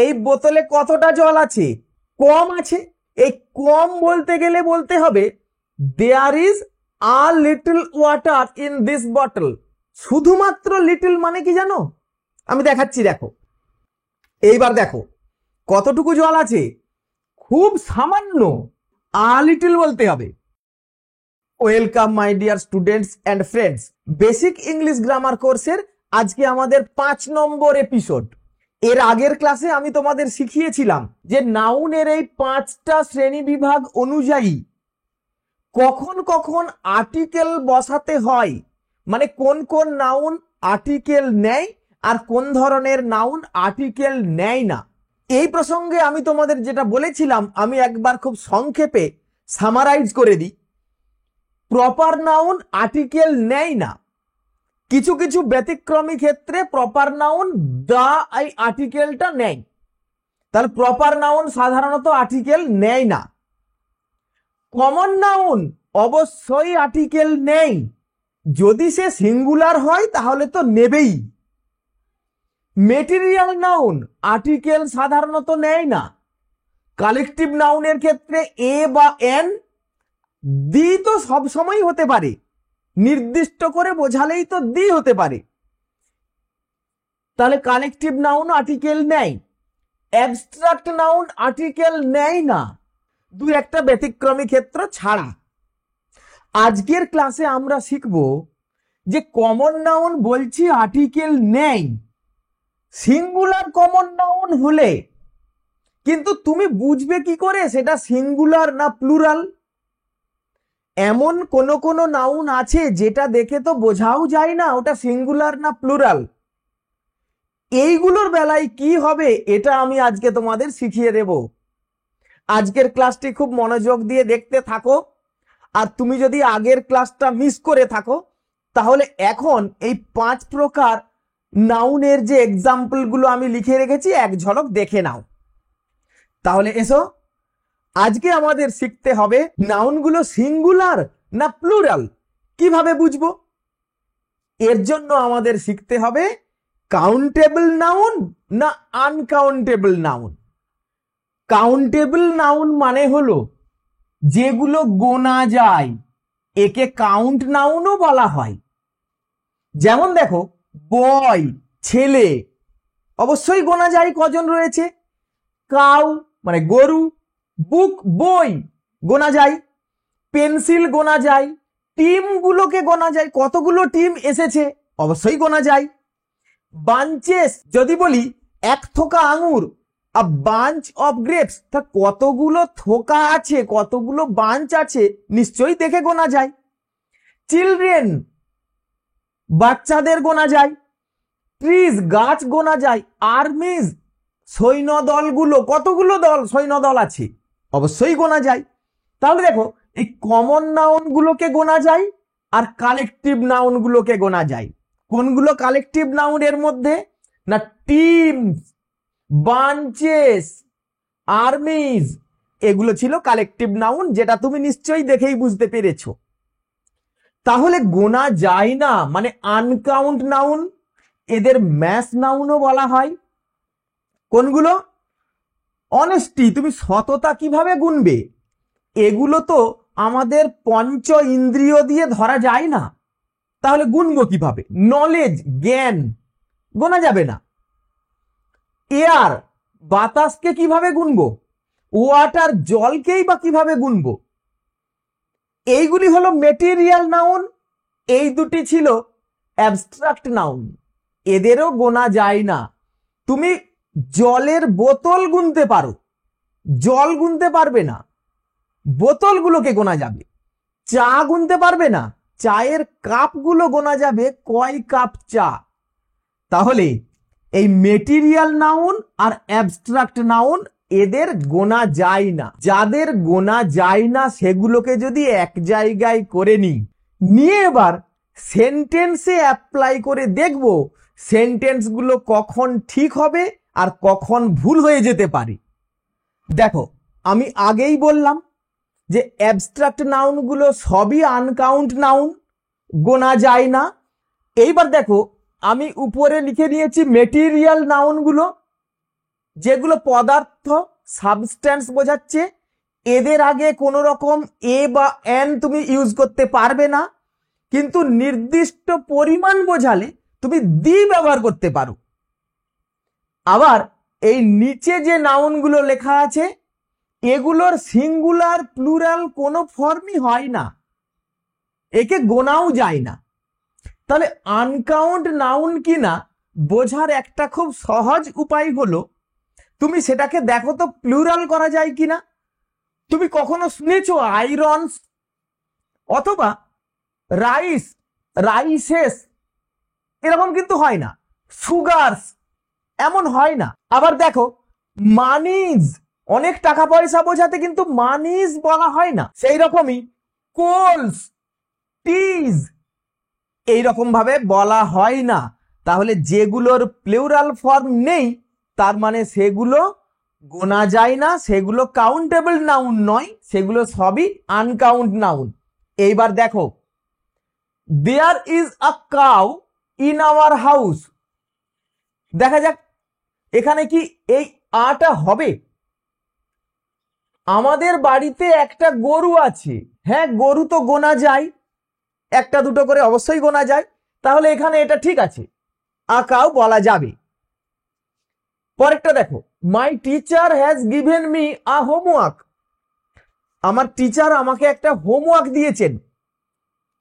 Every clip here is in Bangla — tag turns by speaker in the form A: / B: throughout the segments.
A: এই বোতলে কতটা জল আছে? কম আছে। এই কম বলতে গেলে বলতে হবে there is a little water in this bottle. শুধুমাত্র লিটল মানে কি জানো? আমি দেখাচ্ছি, দেখো। এইবার দেখো কতটুকু জল আছে, খুব সামান্য, আ লিটল বলতে হবে। Welcome my dear students and friends, basic English grammar কোর্সের আজকে আমাদের 5 নম্বর এপিসোড। এর আগের ক্লাসে আমি তোমাদের শিখিয়েছিলাম যে নাউনের এই 5টা শ্রেণী বিভাগ অনুযায়ী কখন কখন আর্টিকেল বসাতে হয়, মানে কোন কোন নাউন আর্টিকেল নেয় আর কোন ধরনের নাউন আর্টিকেল নেয় না। এই প্রসঙ্গে আমি তোমাদের যেটা বলেছিলাম আমি একবার খুব সংক্ষেপে সামারাইজ করে দিই। প্রপার নাউন আর্টিকেল নেয় না, কিছু কিছু ব্যতিক্রমী ক্ষেত্রে প্রপার নাউন দা এই আর্টিকেলটা নেয়। তাহলে প্রপার নাউন সাধারণত আর্টিকেল নেয় না। কমন নাউন অবশ্যই আর্টিকেল নেই, যদি সে সিঙ্গুলার হয় তাহলে তো নেবেই। মেটেরিয়াল নাউন আর্টিকেল সাধারণত নেয় না। কালেকটিভ নাউনের ক্ষেত্রে এ বা এন দি তো সব সময় হতে পারে, নির্দিষ্ট করে বোঝালেই তো দি হতে পারে। তাহলে কালেকটিভ নাউন আর্টিকেল নেয়। অ্যাবস্ট্রাক্ট নাউন আর্টিকেল নেয় না, দু একটা ব্যতিক্রমী ক্ষেত্র ছাড়া। আজকের ক্লাসে আমরা শিখব যে কমন নাউন বলছি আর্টিকেল নেই, সিঙ্গুলার কমন নাউন হলে কিন্তু তুমি বুঝবে কি করে সেটা সিঙ্গুলার না প্লুরাল? এমন কোন নাউন আছে যেটা দেখে তো বোঝাও যায় না ওটা সিঙ্গুলার না প্লুরাল। এইগুলোর বেলায় কি হবে এটা আমি আজকে তোমাদের শিখিয়ে দেব। আজকের ক্লাসটি খুব মনোযোগ দিয়ে দেখতে থাকো। আর তুমি যদি আগের ক্লাসটা মিস করে থাকো তাহলে এখন এই 5 প্রকার নাউনের যে এক্সাম্পল গুলো আমি লিখে রেখেছি এক ঝলক দেখে নাও। তাহলে এসো, আজকে আমাদের শিখতে হবে নাউনগুলো সিঙ্গুলার না প্লুরাল কিভাবে বুঝবো। এর জন্য আমাদের শিখতে হবে কাউন্টেবল নাউন না আনকাউন্টেবল নাউন। কাউন্টেবল নাউন মানে হলো যেগুলো গোনা যায়, একে কাউন্ট নাউনও বলা হয়। যেমন দেখো বয় ছেলে অবশ্যই গোনা যায়, কজন রয়েছে? কাউ মানে গরু, বুক বই গোনা যায়, পেন্সিল গোনা যায়, টিম গুলোকে গোনা যায়, কতগুলো টিম এসেছে অবশ্যই গোনা যায়। বাঞ্চেস যদি বলি এক থোকা আঙুর, আ বাঞ্চ অফ গ্রেপস, তা কতগুলো থোকা আছে কতগুলো বাঞ্চ আছে নিশ্চয়ই দেখে গোনা যায়। চিলড্রেন বাচ্চাদের গোনা যায়, ট্রিজ গাছ গোনা যায়, আর্মিজ সৈন্য দলগুলো কতগুলো দল সৈন্য দল আছে অবশ্যই গোনা যায়। তাহলে দেখো এই কমন নাউন গুলোকে গোনা যায় আর কালেকটিভ নাউন গুলোকে গোনা যায়। কোনগুলো কালেকটিভ নাউন এর মধ্যে? না টিমস, বাঞ্চেস, আর্মিজ, এগুলো ছিল কালেকটিভ নাউন, যেটা তুমি নিশ্চয়ই দেখেই বুঝতে পেরেছো। তাহলে গোনা যায় না মানে আনকাউন্ট নাউন, এদের ম্যাস নাউনও বলা হয়। কোনগুলো? অনেস্টি, তুমি সততা কিভাবে গুনবে? এগুলো তো আমাদের পঞ্চ ইন্দ্রিয় দিয়ে ধরা যায় না, তাহলে গুনবো কিভাবে? নলেজ জ্ঞান গোনা যাবে না। এয়ার বাতাসকে কিভাবে গুনবো? ওয়াটার জলকেই বা কিভাবে গুনবো? এইগুলি হলো মেটেরিয়াল নাউন, এই দুটি ছিল অ্যাবস্ট্রাক্ট নাউন, এদেরও গোনা যায় না। তুমি জলের বোতল গুনতে পারো, জল গুনতে পারবে না, বোতলগুলোকে গোনা যাবে। চা গুনতে পারবে না, চায়ের কাপগুলো গোনা যাবে কয় কাপ চা। তাহলে এই মেটেরিয়াল নাউন আর অ্যাবস্ট্রাক্ট নাউন এদের গোনা যায় না। যাদের গোনা যায় না সেগুলোকে যদি এক জায়গায় করে নিয়ে এবার সেন্টেন্সে অ্যাপ্লাই করে দেখব সেন্টেন্সগুলো কখন ঠিক হবে আর কখন ভুল হয়ে যেতে পারে। দেখো আমি আগেই বললাম যে অ্যাবস্ট্রাক্ট নাউনগুলো সবই আনকাউন্ট নাউন, গোনা যায় না। এইবার দেখো আমি উপরে লিখে নিয়েছি মেটেরিয়াল নাউনগুলো। যেগুলো পদার্থ সাবস্ট্যান্স বোঝাচ্ছে, এদের আগে কোনো রকম এ বা এন তুমি ইউজ করতে পারবে না, কিন্তু নির্দিষ্ট পরিমাণ বোঝালে তুমি দি ব্যবহার করতে পারো। আবার এই নিচে যে নাউনগুলো লেখা আছে এগুলোর সিঙ্গুলার প্লুরাল কোনো ফর্মই হয় না, একে গোনাও যায় না। তাহলে আনকাউন্ট নাউন কিনা বোঝার একটা খুব সহজ উপায় হলো তুমি সেটাকে দেখো তো প্লুরাল করা যায় কিনা। তুমি কখনো শুনেছো আয়রনস অথবা রাইস, রাইসেস, এরকম কিন্তু হয় না। সুগারস এমন হয় না। আবার দেখো মানিজ, অনেক টাকা পয়সা বোঝাতে কিন্তু মানিজ বলা হয় না। সেই রকমই কোলস, টিজ এইরকম ভাবে বলা হয় না। তাহলে যেগুলোর প্লুরাল ফর্ম নেই তার মানে সেগুলো গোনা যায় না, সেগুলো কাউন্টেবল নাউন নয়, সেগুলো সবই আনকাউন্ট নাউন। এইবার দেখো there is a cow in our house, দেখা যাক এখানে কি এই আটা হবে। আমাদের বাড়িতে একটা গরু আছে, হ্যাঁ গরু তো গোনা যায়, একটা দুটো করে অবশ্যই গোনা যায়, তাহলে এখানে এটা ঠিক আছে, আকাও বলা যাবে। পরেরটা দেখো my teacher has given me a homework, আমার টিচার আমাকে একটা হোমওয়ার্ক দিয়েছেন।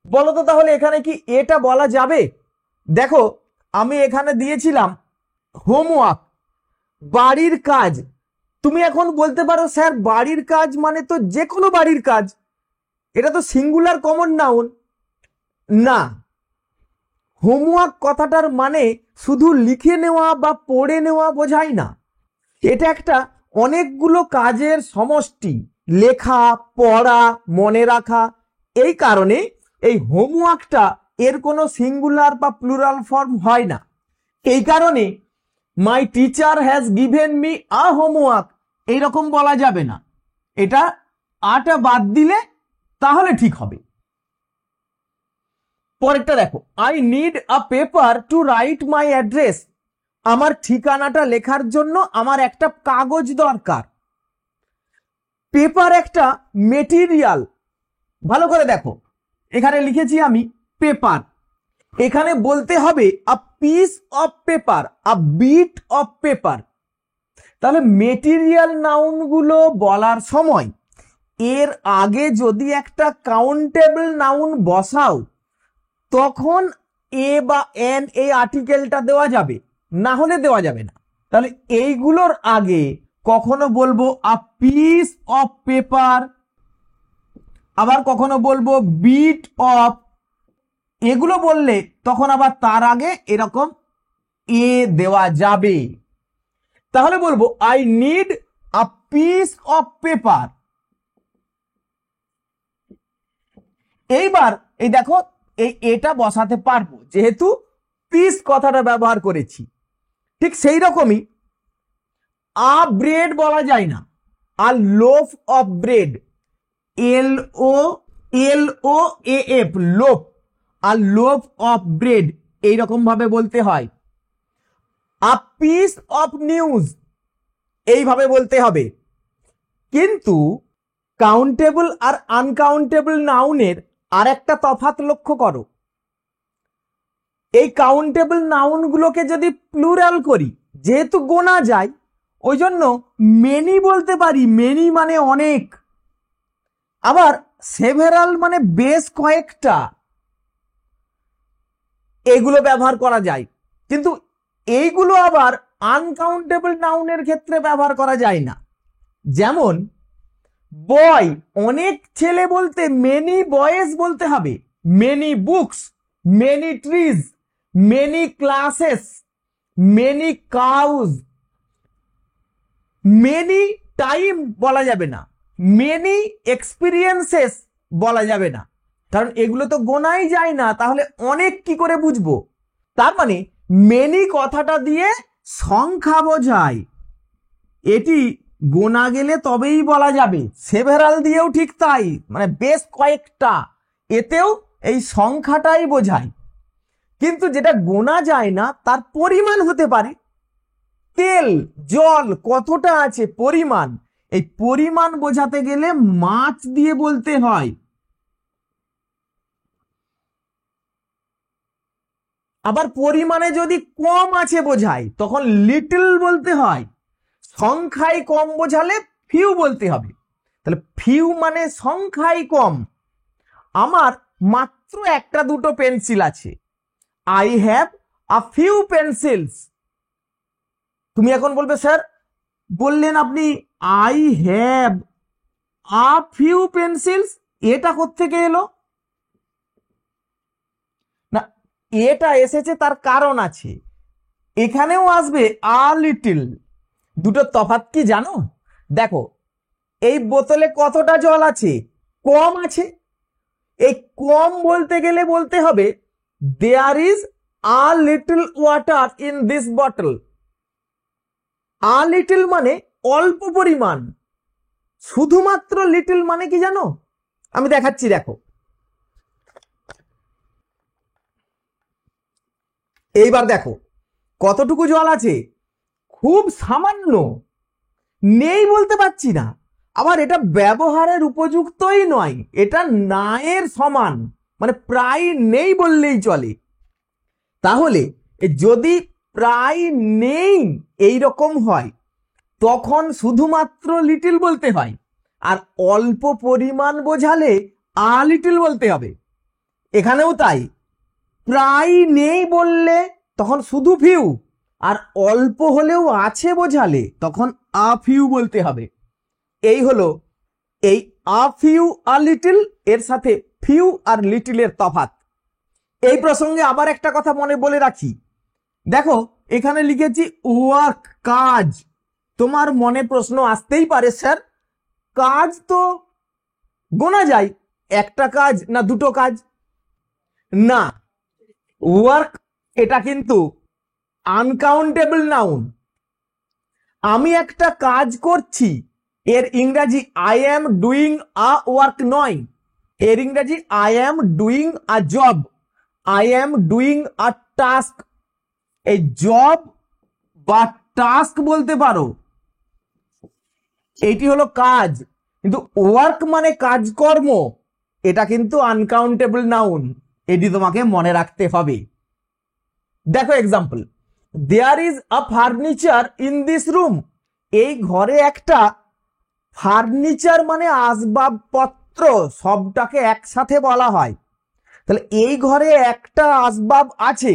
A: বলো তো তাহলে এখানে কি এটা বলা যাবে? দেখো আমি এখানে দিয়েছিলাম হোমওয়ার্ক, বাড়ির কাজ। তুমি এখন বলতে পারো স্যার বাড়ির কাজ মানে তো যে কোনো বাড়ির কাজ, এটা তো সিঙ্গুলার কমন নাউন। না, হোমওয়ার্ক কথাটার মানে শুধু লিখে নেওয়া বা পড়ে নেওয়া বোঝায় না, এটা একটা অনেকগুলো কাজের সমষ্টি, লেখা, পড়া, মনে রাখা। এই কারণে এই হোমওয়ার্কটা এর কোনো সিঙ্গুলার বা প্লুরাল ফর্ম হয় না। এই কারণে my teacher has given me a homework এইরকম বলা যাবে না, এটা আটা বাদ দিলে তাহলে ঠিক হবে। পরেরটা দেখো I need a paper to write my address, আমার ঠিকানাটা লেখার জন্য আমার একটা কাগজ দরকার। পেপার একটা মেটেরিয়াল, ভালো করে দেখো এখানে লিখেছি আমি পেপার, এখানে বলতে হবে a piece of paper, a bit of paper. তাহলে মেটেরিয়াল নাউনগুলো বলার সময় এর আগে যদি একটা কাউন্টেবল নাউন বসাও তখন এ বা এন এই আর্টিকেলটা দেওয়া যাবে, না হলে দেওয়া যাবে না। তাহলে এইগুলোর আগে কখনো বলবো আ পিস অফ পেপার, আবার কখনো বলবো বিট অফ, এগুলো বললে তখন আবার তার আগে এরকম এ দেওয়া যাবে। তাহলে বলবো I need a piece of paper. এইবার এই দেখো এটা বসাতে পারবো যেহেতু পিস কথাটা ব্যবহার করেছি। ঠিক সেই রকমই আ ব্রেড বলা যায় না, a loaf of bread, L O A F, loaf, a loaf of bread এইরকম ভাবে বলতে হয়। আ পিস অফ নিউজ এইভাবে বলতে হবে। কিন্তু কাউন্টেবল আর আনকাউন্টেবল নাউনের আর একটা তফাৎ লক্ষ্য করো। এই কাউন্টেবল নাউনগুলোকে যদি প্লুরাল করি, যেহেতু গোনা যায় ওই জন্য মেনি বলতে পারি, মেনি মানে অনেক। আবার সেভারাল মানে বেশ কয়েকটা, এগুলো ব্যবহার করা যায়। কিন্তু এইগুলো আবার আনকাউন্টেবল নাউনের ক্ষেত্রে ব্যবহার করা যায় না। যেমন বয়, অনেক ছেলে বলতে মেনি বয়েজ বলতে হবে, many books, many trees, many classes, many cows. Many time বলা যাবে না, মেনি এক্সপিরিয়েন্সেস বলা যাবে না, কারণ এগুলো তো গোনাই যায় না, তাহলে অনেক কি করে বুঝবো? তার মানে মেনি কথাটা দিয়ে সংখ্যা বোঝায়, এটি গোনা গেলে তবেই বলা যাবে। সেভারাল দিয়েও ঠিক তাই, মানে বেশ কয়েকটা, এতেও এই সংখ্যাটাই বোঝায়। কিন্তু যেটা গোনা যায় না তার পরিমাণ হতে পারে, তেল জল কতটা আছে পরিমাণ, এই পরিমাণ বোঝাতে গেলে মাছ দিয়ে বলতে হয়। আবার পরিমাণে যদি কম আছে বোঝায় তখন লিটল বলতে হয়। সংখ্যায় কম বোঝালে ফিউ বলতে হবে। তাহলে ফিউ মানে সংখ্যায় কম। আমার মাত্র একটা দুটো পেন্সিল আছে, I have a few pencils. তুমি এখন বলবে স্যার বললেন আপনি I have a few pencils, এটা কোত্থেকে এলো? না, এটা এসেছে তার কারণ আছে, এখানেও আসবে আ লিটল। দুটো তফাৎ কি জানো? দেখো এই বোতলে কতটা জল আছে? কম আছে। এই কম বলতে গেলে বলতে হবে there is a little water in this bottle. A little মানে অল্প পরিমাণ। শুধুমাত্র লিটল মানে কি জানো? আমি দেখাচ্ছি, দেখো এইবার দেখো কতটুকু জল আছে, খুব সামান্য, নেই বলতে পারছি না, আবার এটা ব্যবহারের উপযুক্তই নয়, এটা না এর সমান, মানে প্রায় নেই বললেই চলে। তাহলে যদি প্রায় নেই এই রকম হয় তখন শুধুমাত্র লিটল বলতে হয়, আর অল্প পরিমাণ বোঝালে আ লিটল বলতে হবে। এখানেও তাই, প্রায় নেই বললে তখন শুধু ফিউ, আর অল্প হলেও আছে বোঝালে তখন আ ফিউ বলতে হবে। এই হলো এই আ ফিউ আ লিটল এর সাথে ফিউ আর লিটলের তফাৎ। এই প্রসঙ্গে আবার একটা কথা মনে বলে রাখি, দেখো এখানে লিখেছি ওয়ার্ক, কাজ। তোমার মনে প্রশ্ন আসতেই পারে স্যার কাজ তো গোনা যায়, একটা কাজ না দুটো কাজ? না, ওয়ার্ক এটা কিন্তু আনকাউন্টেবল নাউন। আমি একটা কাজ করছি, এর ইংরাজি I am doing a work নয়, এর ইংরাজি I am doing a job, I am doing a task. এই জব বা টাস্ক বলতে পারো, এইটি হলো কাজ। কিন্তু ওয়ার্ক মানে কাজকর্ম, এটা কিন্তু আনকাউন্টেবল নাউন, এটি তোমাকে মনে রাখতে হবে। দেখো example, there is a furniture in this room. এই ঘরে একটা ফার্নিচার মানে আসবাবপত্র, সবটাকে একসাথে বলা হয়। তাহলে এই ঘরে একটা আসবাব আছে,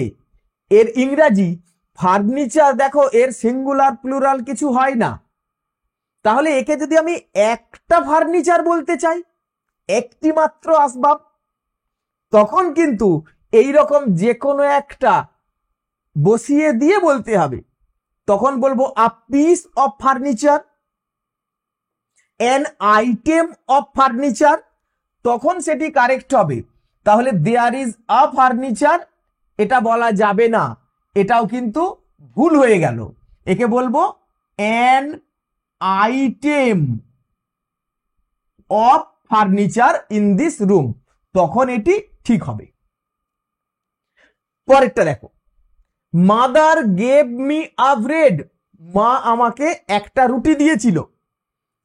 A: এর ইংরাজি ফার্নিচার। দেখো এর সিঙ্গুলার প্লুরাল কিছু হয় না, তাহলে একে যদি আমি একটা ফার্নিচার বলতে চাই, একটি মাত্র আসবাব, তখন কিন্তু এই রকম যে কোনো একটা বসিয়ে দিয়ে বলতে হবে। তখন বলবো আ piece of furniture, an item of furniture, তখন সেটি কারেক্ট হবে। তাহলে দেয়ার ইজ আ ফার্নিচার এটা বলা যাবে না, এটাও কিন্তু ভুল হয়ে গেল। একে বলবো an item of furniture in this room, তখন এটি ঠিক হবে। পরেরটা দেখো, mother gave me a bread. মা আমাকে একটা রুটি দিয়েছিল,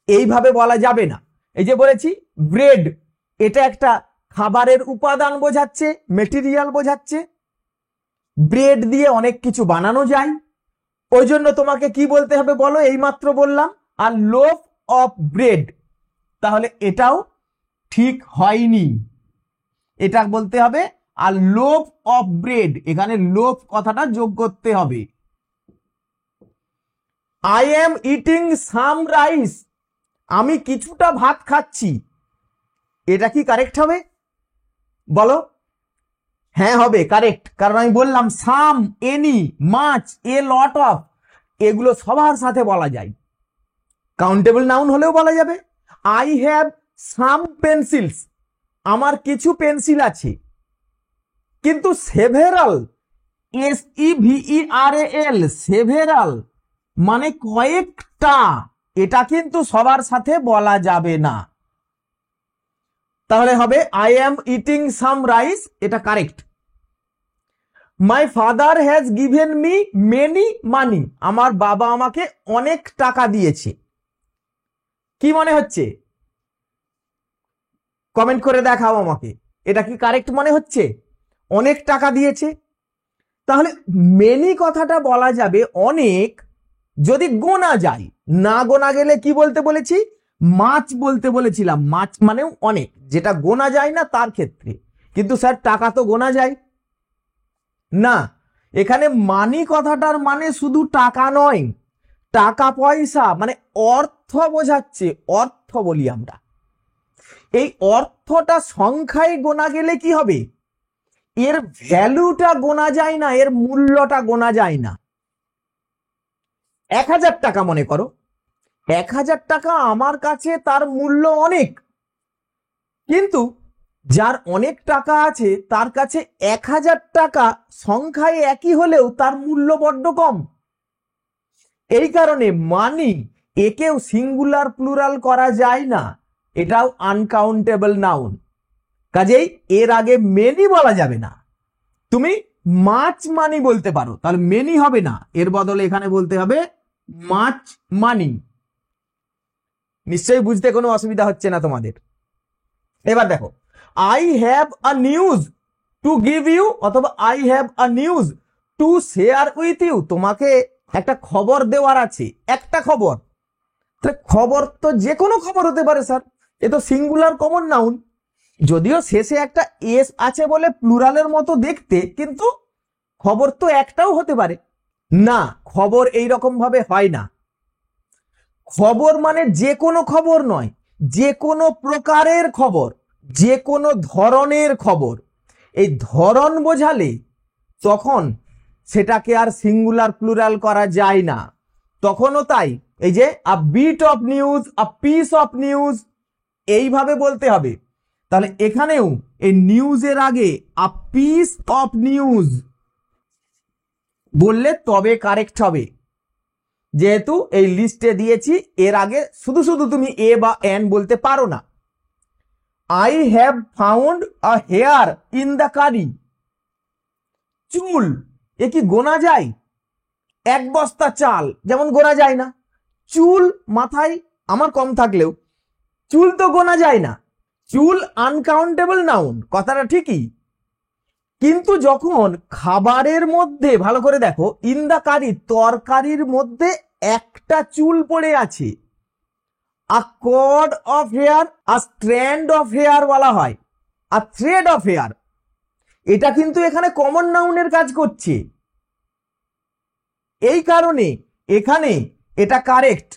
A: এইভাবে বলা যাবে না। এই যে বলেছি ব্রেড, এটা একটা খাবারের উপাদান বোঝাচ্ছে, মেটেরিয়াল বোঝাচ্ছে। ব্রেড দিয়ে অনেক কিছু বানানো যায়, ওই জন্য তোমাকে কি বলতে হবে বলো? এইমাত্র বললাম আর লোফ অফ ব্রেড, তাহলে এটাও ঠিক হয়নি, এটা বলতে হবে আর লোফ অফ ব্রেড, এখানে লোফ কথাটা যোগ করতে হবে। I am eating some rice, আমি কিছুটা ভাত খাচ্ছি, এটা কি কারেক্ট হবে বলো? হ্যাঁ হবে, কারেক্ট, কারণ আমি বললাম some, any, much, a lot of, এগুলো সবার সাথে বলা যায়, কাউন্টেবল নাউন হলেও বলা যাবে। আই হ্যাভ সাম পেন্সিলস, আমার কিছু পেন্সিল আছে। কিন্তু সেভেরাল, SEVERAL, সেভেরাল মানে কয়েকটা, এটা কিন্তু সবার সাথে বলা যাবে না। তাহলে হবে I am eating some rice, এটা correct. My father has given me many money, আমার বাবা আমাকে অনেক টাকা দিয়েছে। কি মনে হচ্ছে? কমেন্ট করে দেখাও আমাকে, এটা কি কারেক্ট মনে হচ্ছে? অনেক টাকা দিয়েছে। তাহলে মেনি কথাটা বলা যাবে অনেক যদি গোনা যায়, না গোনা গেলে কি বলতে বলেছি? মাছ বলতে বলেছিলাম। মাছ মানেও অনেক, যেটা গোনা যায় না তার ক্ষেত্রে। কিন্তু স্যার টাকা তো গোনা যায় না। এখানে মানি কথাটার মানে শুধু টাকা নয়, টাকা পয়সা মানে অর্থ বোঝাচ্ছে। অর্থ বলি আমরা। এই অর্থটা সংখ্যায় গোনা গেলে কি হবে? এর ভ্যালুটা গোনা যায় না, এর মূল্যটা গোনা যায় না। 1000 টাকা মনে করো, 1000 টাকা আমার কাছে তার মূল্য অনেক, কিন্তু যার অনেক টাকা আছে তার কাছে 1000 টাকা সংখ্যায় একই হলেও তার মূল্য বড্ড কম। এই কারণে মানি একেও সিঙ্গুলার প্লুরাল করা যায় না, এটাও আনকাউন্টেবল নাউন। কাজেই এর আগে মেনি বলা যাবে না। তুমি মাছ মানি বলতে পারো, তাহলে মেনি হবে না, এর বদলে এখানে বলতে হবে মাছ মানি। নিশ্চয়ই বুঝতে কোনো অসুবিধা হচ্ছে না তোমাদের। এবার দেখো, I have a news to give you, অথবা I have a news to share with you, তোমাকে একটা খবর দেওয়ার আছে। একটা খবর, খবর তো যে কোনো খবর হতে পারে স্যার, এ তো সিঙ্গুলার কমন নাউন। যদিও শেষে একটা এস আছে বলে প্লুরালের মতো দেখতে, কিন্তু খবর তো একটাও হতে পারে না। খবর এই রকম ভাবে হয় না। খবর মানে যে কোনো খবর নয়, যে কোনো প্রকারের খবর, যে কোনো ধরনের খবর। এই ধরন বোঝালে তখন সেটাকে আর সিঙ্গুলার প্লুরাল করা যায় না। তখনও তাই, এই যে a bit of news, a piece of news, এইভাবে বলতে হবে। তাহলে এখানেও এই নিউজের আগে আ পিস অফ নিউজ বললে তবে কারেক্ট হবে। যেহেতু এই লিস্টে দিয়েছি, এর আগে শুধু শুধু তুমি এ বা এন বলতে পারো না। I have found a hair in the curry, চুল এ কি গোনা যায়? 1 বস্তা চাল যেমন গোনা যায় না, চুল মাথায় আমার কম থাকলেও চুল তো গোনা যায় না। চুল আনকাউন্টেবল নাউন, কথাটা ঠিকই, কিন্তু যখন খাবারের মধ্যে, ভালো করে দেখো, ইন দা কারি, তরকারির মধ্যে একটা চুল পড়ে আছে, a cord of hair, a strand of hair বলা হয়, আ থ্রেড অফ হেয়ার, এটা কিন্তু এখানে কমন নাউনের কাজ করছে। এই কারণে এখানে এটা কারেক্ট,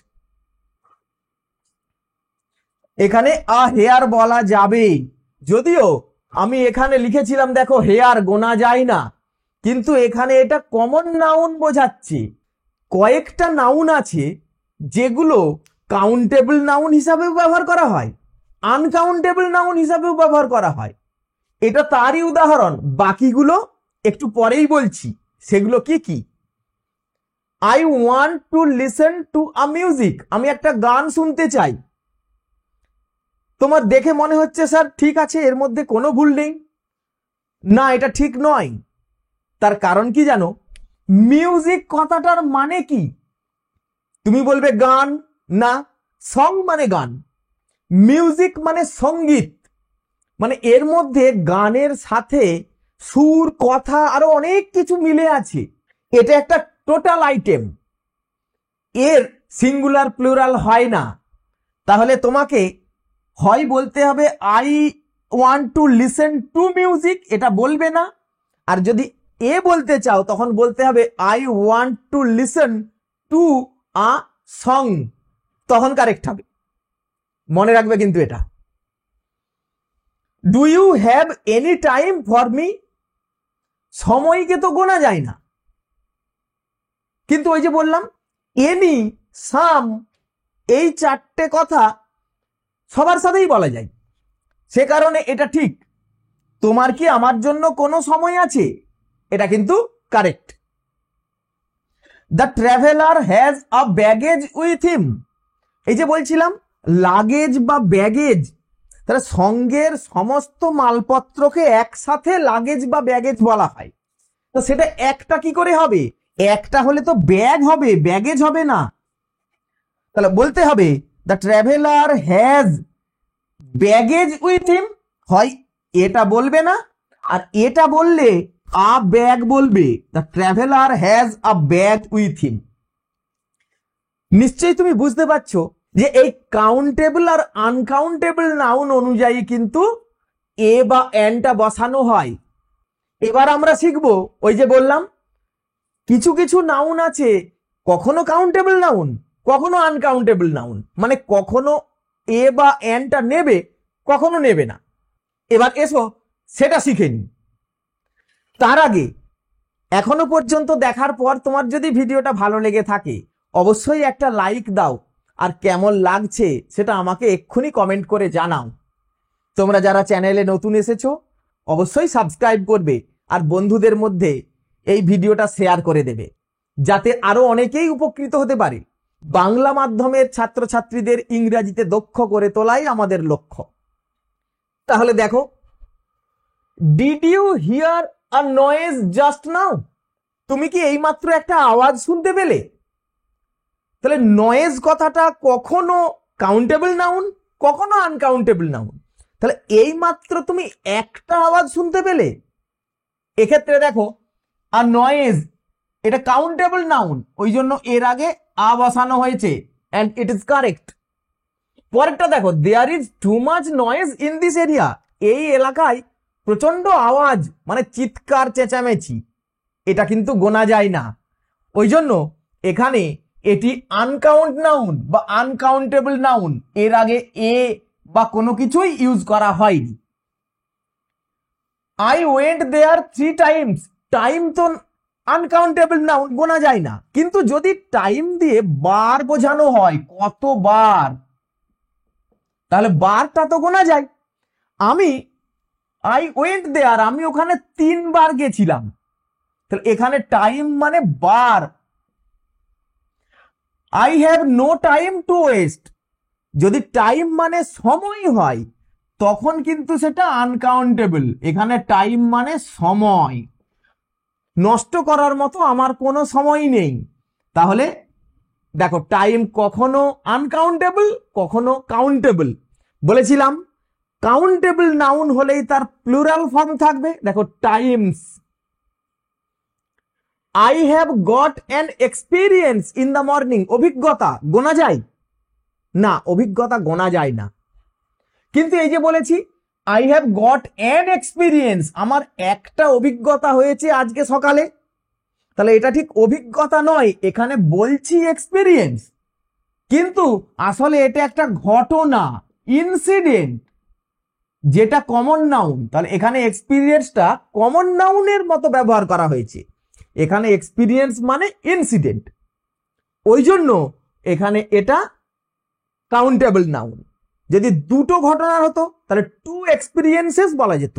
A: এখানে আ হেয়ার বলা যাবে। যদিও আমি এখানে লিখেছিলাম দেখো হেয়ার গোনা যায় না, কিন্তু এখানে এটা কমন নাউন বোঝাচ্ছে। কয়েকটা নাউন আছে যেগুলো কাউন্টেবল নাউন হিসাবেও ব্যবহার করা হয়, আনকাউন্টেবল নাউন হিসাবেও ব্যবহার করা হয়। এটা তারই উদাহরণ, বাকিগুলো একটু পরেই বলছি সেগুলো কি কি। I want to listen to a music, আমি একটা গান শুনতে চাই। তোমার দেখে মনে হচ্ছে স্যার ঠিক আছে, এর মধ্যে কোনো ভুল নেই। না, এটা ঠিক নয়। তার কারণ কি জানো? মিউজিক কথাটার মানে কি? তুমি বলবে গান, না, সং মানে গান, মিউজিক মানে সঙ্গীত, মানে এর মধ্যে গানের সাথে সুর, কথা আরো অনেক কিছু মিলে আছে। এটা একটা টোটাল আইটেম, এর সিঙ্গুলার প্লুরাল হয় না। তাহলে তোমাকে হয় বলতে হবে I want to listen to music, এটা বলবে না। আর যদি এ বলতে চাও তখন বলতে হবে I want to listen to a song, তখন কারেক্ট হবে। মনে রাখবে কিন্তু এটা। Do you have any time for me, সময়কে তো গোনা যায় না, কিন্তু ওই যে বললাম এনি, সাম, এই চারটে কথা সবার সাথেই বলা যায়, সে কারণে এটা ঠিক। তোমার কি আমার জন্য কোনো সময় আছে, এটা কিন্তু correct. The traveller has a baggage with him, এই যে বলছিলাম লাগেজ বা ব্যাগেজ, তাহলে সঙ্গের সমস্ত মালপত্রকে একসাথে লাগেজ বা ব্যাগেজ বলা হয়। তো সেটা একটা কি করে হবে? একটা হলে তো ব্যাগ হবে, ব্যাগেজ হবে না। তাহলে বলতে হবে the traveller has baggage with him. হয় এটা বলবে না, আর এটা বললে আ ব্যাগ বলবে, the traveller has a bag with him. নিশ্চয়ই তুমি বুঝতে পারছো যে এই কাউন্টেবল আর আনকাউন্টেবল নাউন অনুযায়ী কিন্তু এ বা এনটা বসানো হয়। এবার আমরা শিখবো, ওই যে বললাম কিছু কিছু নাউন আছে কখনো কাউন্টেবল নাউন, কখনো আনকাউন্টেবল নাউন, মানে কখনো এ বা এনটা নেবে, কখনো নেবে না। এবার এসো সেটা শিখে নি। তার আগে এখনো পর্যন্ত দেখার পর তোমার যদি ভিডিওটা ভালো লেগে থাকে অবশ্যই একটা লাইক দাও, আর কেমন লাগছে সেটা আমাকে এক্ষুনি কমেন্ট করে জানাও। তোমরা যারা চ্যানেলে নতুন এসেছো অবশ্যই সাবস্ক্রাইব করবে, আর বন্ধুদের মধ্যে এই ভিডিওটা শেয়ার করে দেবে, যাতে আরো অনেকেই উপকৃত হতে পারে। বাংলা মাধ্যমের ছাত্রছাত্রীদের ইংরেজিতে দক্ষ করে তোলাই আমাদের লক্ষ্য। তাহলে দেখো, did you hear a noise just now? তুমি কি এইমাত্র একটা আওয়াজ শুনতে পেলে? তাহলে নয়েজ কথাটা কখনো কাউন্টেবল নাউন, কখনো আনকাউন্টেবল নাউন। তাহলে এইমাত্র তুমি একটা আওয়াজ শুনতে পেলে, এক্ষেত্রে দেখো আর নয়েজ এটা কাউন্টেবল নাউন, ওই জন্য এর আগে আ বসানো হয়েছে, এন্ড ইট ইজ কারেক্ট। পরেরটা দেখো, there is too much noise in this area. এই এলাকায় প্রচন্ড আওয়াজ, মানে চিৎকার চেঁচামেচি, এটা কিন্তু গোনা যায় না, ওই জন্য এখানে এটি আনকাউন্ট নাউন বা আনকাউন্টেবল নাউন, এর আগে এ বা কোনো কিছুই ইউজ করা হয়নি। I went there 3 times, time তো আনকাউন্টেবল নাউন, গোনা যায় না। কিন্তু যদি টাইম দিয়ে বার বোঝানো হয়, কতবার, তাহলে বারটা তো গোনা যায়। আই ওয়েন্ট দেয়ার, আমি ওখানে 3 বার গেছিলাম, তাহলে এখানে টাইম মানে বার। I have no time to waste, যদি টাইম মানে সময় হয় তখন কিন্তু সেটা আনকাউন্টেবল। এখানে টাইম মানে সময়, নষ্ট করার মতো আমার কোনো সময় নেই। তাহলে দেখো, টাইম কখনো আনকাউন্টেবল, কখনো কাউন্টেবল। বলেছিলাম কাউন্টেবল নাউন হলেই তার প্লুরাল ফর্ম থাকবে। দেখো, Times. I have got an experience in the morning, অভিজ্ঞতা গোনা যায় না, অভিজ্ঞতা গোনা যায় না। কিন্তু এই যে বলেছি I have got an experience, আমার একটা অভিজ্ঞতা হয়েছে আজকে সকালে, তাহলে এটা ঠিক অভিজ্ঞতা নয়, এখানে বলছি এক্সপিরিয়েন্স, কিন্তু আসলে এটা একটা ঘটনা, ইনসিডেন্ট, যেটা কমন নাউন। তাহলে এখানে এক্সপিরিয়েন্সটা কমন নাউনের মতো ব্যবহার করা হয়েছে, এখানে এক্সপিরিয়েন্স মানে ইনসিডেন্ট, ওই জন্য এখানে এটা কাউন্টেবল নাউন। যদি দুটো ঘটনা হতো তাহলে 2 এক্সপিরিয়েন্সেস বলা যেত।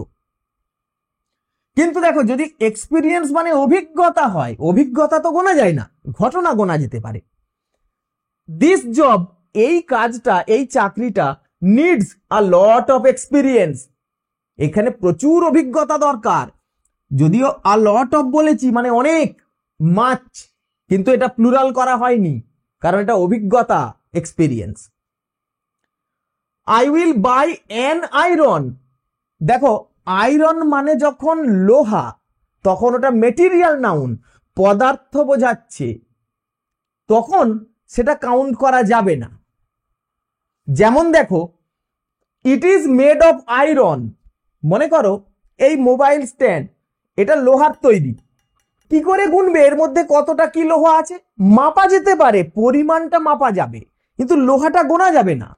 A: কিন্তু দেখো, যদি এক্সপিরিয়েন্স মানে অভিজ্ঞতা হয়, অভিজ্ঞতা তো গোনা যায় না, ঘটনা গোনা যেতে পারে। দিস জব, এই কাজটা, এই চাকরিটা needs a lot of experience, এখানে প্রচুর অভিজ্ঞতা দরকার। যদিও আ লট অফ বলেছি মানে অনেক, মাচ, কিন্তু এটা প্লুরাল করা হয়নি কারণ এটা অভিজ্ঞতা, experience. I will buy an iron, দেখো আয়রন মানে যখন লোহা তখন ওটা মেটেরিয়াল নাউন, পদার্থ বোঝাচ্ছে, তখন সেটা কাউন্ট করা যাবে না। যেমন দেখো, it is made of iron, মনে করো এই মোবাইল স্ট্যান্ড এটা লোহার তৈরি, কি করে গুনবে এর মধ্যে কতটা কি লোহা আছে? মাপা যেতে পারে, পরিমাণটা মাপা যাবে, কিন্তু লোহাটা গোনা যাবে না।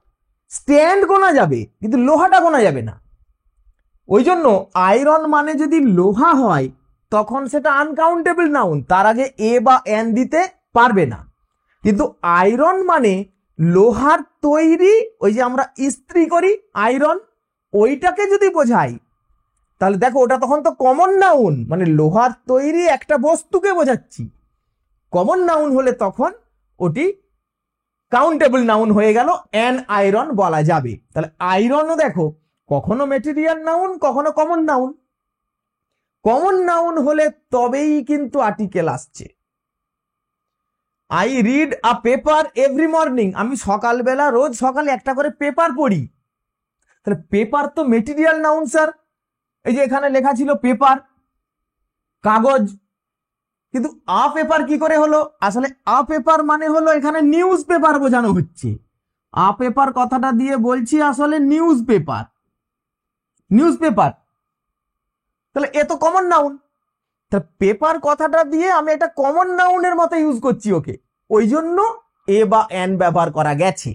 A: স্ট্যান্ড গোনা যাবে কিন্তু লোহাটা গোনা যাবে না। ওই জন্য আয়রন মানে যদি লোহা হয় তখন সেটা আনকাউন্টেবল নাউন, তার আগে এ বা এন দিতে পারবে না। কিন্তু আয়রন মানে লোহার তৈরি, ওই যে আমরা ইস্ত্রি করি আয়রন, ওইটাকে যদি বোঝাই তাহলে দেখো ওটা তখন তো কমন নাউন, মানে লোহার তৈরি একটা বস্তুকে বোঝাচ্ছি। কমন নাউন হলে তখন ওটি কাউন্টেবল নাউন হয়ে গেল, অ্যান আয়রন বলা যাবে। তাহলে আয়রনও দেখো কখনো মেটেরিয়াল নাউন, কখনো কমন নাউন। কমন নাউন হলে তবেই কিন্তু আর্টিকেল আসছে। I read a paper every morning, আমি সকালবেলা রোজ সকালে একটা করে পেপার পড়ি। তাহলে পেপার তো মেটেরিয়াল নাউন স্যার, এই যে এখানে লেখা ছিল পেপার, কাগজ, কিন্তু আ পেপার কি করে হলো? আসলে আ পেপার মানে হলো এখানে নিউজ পেপার বোঝানো হচ্ছে। আ পেপার কথাটা দিয়ে বলছি আসলে নিউজ পেপার, নিউজ পেপার। তাহলে এ তো কমন নাউন, তাহলে পেপার কথাটা দিয়ে আমি একটা কমন নাউনের মতো ইউজ করছি ওকে, ওই জন্য এ বা এন ব্যবহার করা গেছে।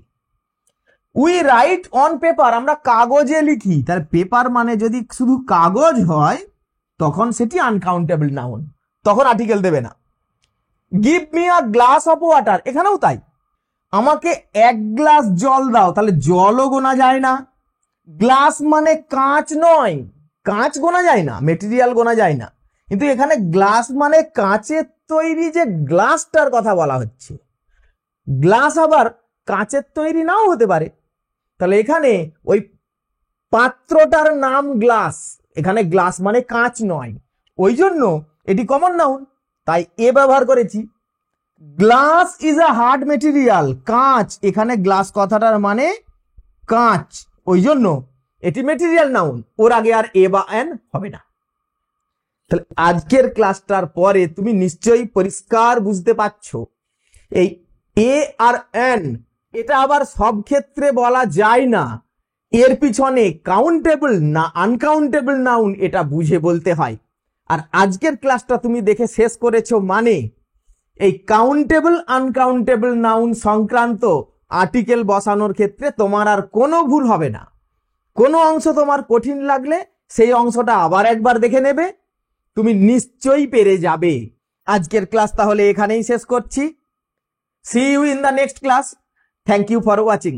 A: উই রাইট অন পেপার, আমরা কাগজে লিখি। তাহলে পেপার মানে যদি শুধু কাগজ হয় তখন সেটি আনকাউন্টেবল নাউন, তখন আর্টিকেল দেবে না। Give me a glass of water, এখানেও তাই, আমাকে এক গ্লাস জল দাও, তাহলে জলও গোনা যায় না। গ্লাস মানে কাঁচ নয়, কাঁচ গোনা যায় না, মেটেরিয়াল গোনা যায় না, কিন্তু এখানে গ্লাস মানে কাঁচের তৈরি যে গ্লাসটার কথা বলা হচ্ছে। গ্লাস আবার কাঁচের তৈরি নাও হতে পারে। তাহলে এখানে ওই পাত্রটার নাম গ্লাস, এখানে গ্লাস মানে কাঁচ নয়, ওই জন্য এটি কমন নাউন, তাই এ ব্যবহার করেছি। Glass is a hard material, কাঁচ, এখানে গ্লাস কথাটার মানে কাঁচ, ওই জন্য এটি মেটেরিয়াল নাউন, ওর আগে আর এ বা এন হবে না। তাহলে আজকের ক্লাসটার পরে তুমি নিশ্চয়ই পরিষ্কার বুঝতে পারছো এই এ আর এন এটা আবার সব ক্ষেত্রে বলা যায় না, এর পিছনে কাউন্টেবল না আনকাউন্টেবল নাউন এটা বুঝে বলতে হয়। আর আজকের ক্লাসটা তুমি দেখে শেষ করেছো মানে এই কাউন্টেবল আনকাউন্টেবল নাউন সংক্রান্ত আর্টিকেল বসানোর ক্ষেত্রে তোমার আর কোনো ভুল হবে না। কোনো অংশ তোমার কঠিন লাগলে সেই অংশটা আবার একবার দেখে নেবে, তুমি নিশ্চয়ই পেরে যাবে। আজকের ক্লাস তাহলে এখানেই শেষ করছি। See you in the next class. Thank you for watching.